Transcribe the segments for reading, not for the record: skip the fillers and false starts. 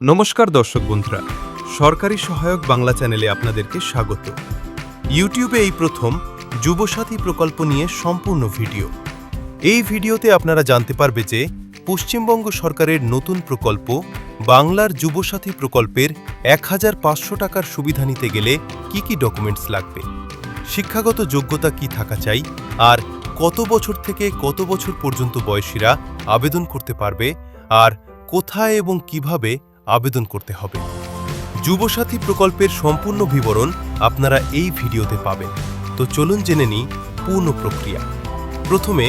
নমস্কার দর্শক বন্ধুরা, সরকারি সহায়ক বাংলা চ্যানেলে আপনাদেরকে স্বাগত। ইউটিউবে এই প্রথম যুবসাথী প্রকল্প নিয়ে সম্পূর্ণ ভিডিও। এই ভিডিওতে আপনারা জানতে পারবে যে পশ্চিমবঙ্গ সরকারের নতুন প্রকল্প বাংলার যুবসাথী প্রকল্পের ১৫০০ টাকার সুবিধা নিতে গেলে কি কি ডকুমেন্টস লাগবে, শিক্ষাগত যোগ্যতা কি থাকা চাই, আর কত বছর থেকে কত বছর পর্যন্ত বয়সীরা আবেদন করতে পারবে, আর কোথায় এবং কিভাবে আবেদন করতে হবে। যুবসাথী প্রকল্পের সম্পূর্ণ বিবরণ আপনারা এই ভিডিওতে পাবেন। তো চলুন জেনে নিই পূর্ণ প্রক্রিয়া। প্রথমে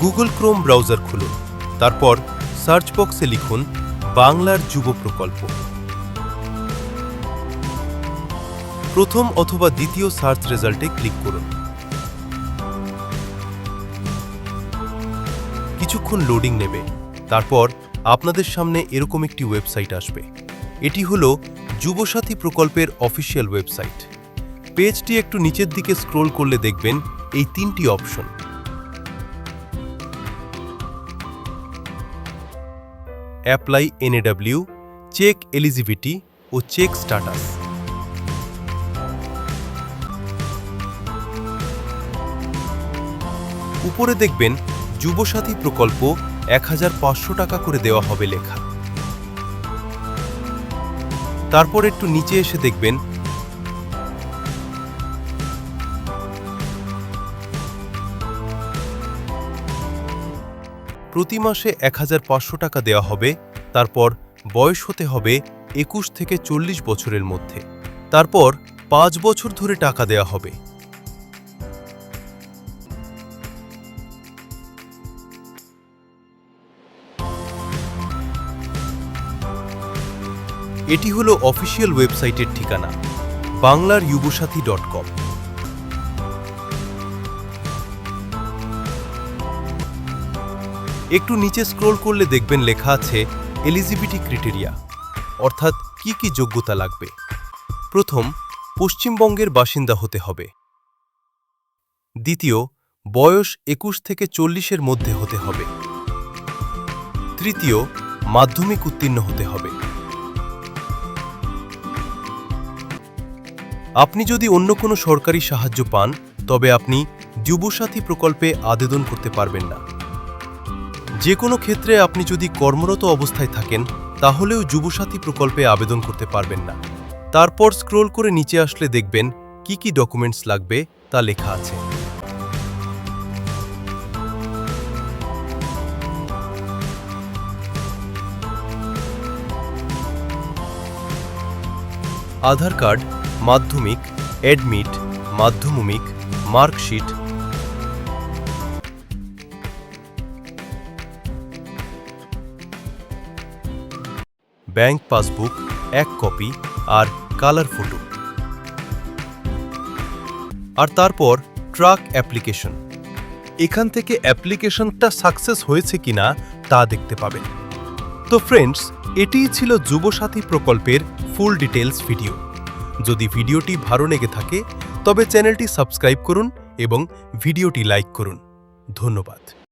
গুগল ক্রোম ব্রাউজার খুলুন, তারপর সার্চ বক্সে লিখুন বাংলার যুব প্রকল্প। প্রথম অথবা দ্বিতীয় সার্চ রেজাল্টে ক্লিক করুন। কিছুক্ষণ লোডিং নেবে, তারপর আপনাদের সামনে এরকম একটি ওয়েবসাইট আসবে। এটি হলো যুবসাথী প্রকল্পের অফিসিয়াল ওয়েবসাইট। পেজটি একটু নিচের দিকে স্ক্রোল করলে দেখবেন এই তিনটি option: apply NAW, check eligibility ও চেক স্ট্যাটাস। উপরে দেখবেন যুবসাথী প্রকল্প ১৫০০ টাকা করে দেওয়া হবে লেখা। তারপর একটু নিচে এসে দেখবেন প্রতি মাসে ১৫০০ টাকা দেওয়া হবে। তারপর বয়স হতে হবে ২১ থেকে ৪০ বছরের মধ্যে। তারপর ৫ বছর ধরে টাকা দেওয়া হবে। এটি হলো অফিসিয়াল ওয়েবসাইটের ঠিকানা banglaryubosathi.com। একটু নিচে স্ক্রোল করলে দেখবেন লেখা আছে এলিজিবিলিটি ক্রাইটেরিয়া, অর্থাৎ কি কি যোগ্যতা লাগবে। প্রথম, পশ্চিমবঙ্গের বাসিন্দা হতে হবে। দ্বিতীয়, বয়স ২১ থেকে ৪০-এর মধ্যে হতে হবে। তৃতীয়, মাধ্যমিক উত্তীর্ণ হতে হবে। আপনি যদি অন্য কোনো সরকারি সাহায্য পান, তবে আপনি যুবসাথী প্রকল্পে আবেদন করতে পারবেন না। যে কোনো ক্ষেত্রে আপনি যদি কর্মরত অবস্থায় থাকেন, তাহলেও যুবসাথী প্রকল্পে আবেদন করতে পারবেন না। তারপর স্ক্রোল করে নিচে আসলে দেখবেন কি কি ডকুমেন্টস লাগবে তা লেখা আছে। আধার কার্ড, মাধ্যমিক, অ্যাডমিট, মাধ্যমিক, মার্কশিট, ব্যাংক পাসবুক ১ কপি আর কালার ফটো। আর তারপর ট্রাক অ্যাপ্লিকেশন। এখান থেকে অ্যাপ্লিকেশনটা সাকসেস হয়েছে কিনা তা দেখতে পাবেন। তো ফ্রেন্ডস, এটিই ছিল যুবসাথী প্রকল্পের ফুল ডিটেলস ভিডিও। যদি ভিডিওটি ভালো লেগে থাকে তবে চ্যানেলটি সাবস্ক্রাইব করুন এবং ভিডিওটি লাইক করুন। ধন্যবাদ।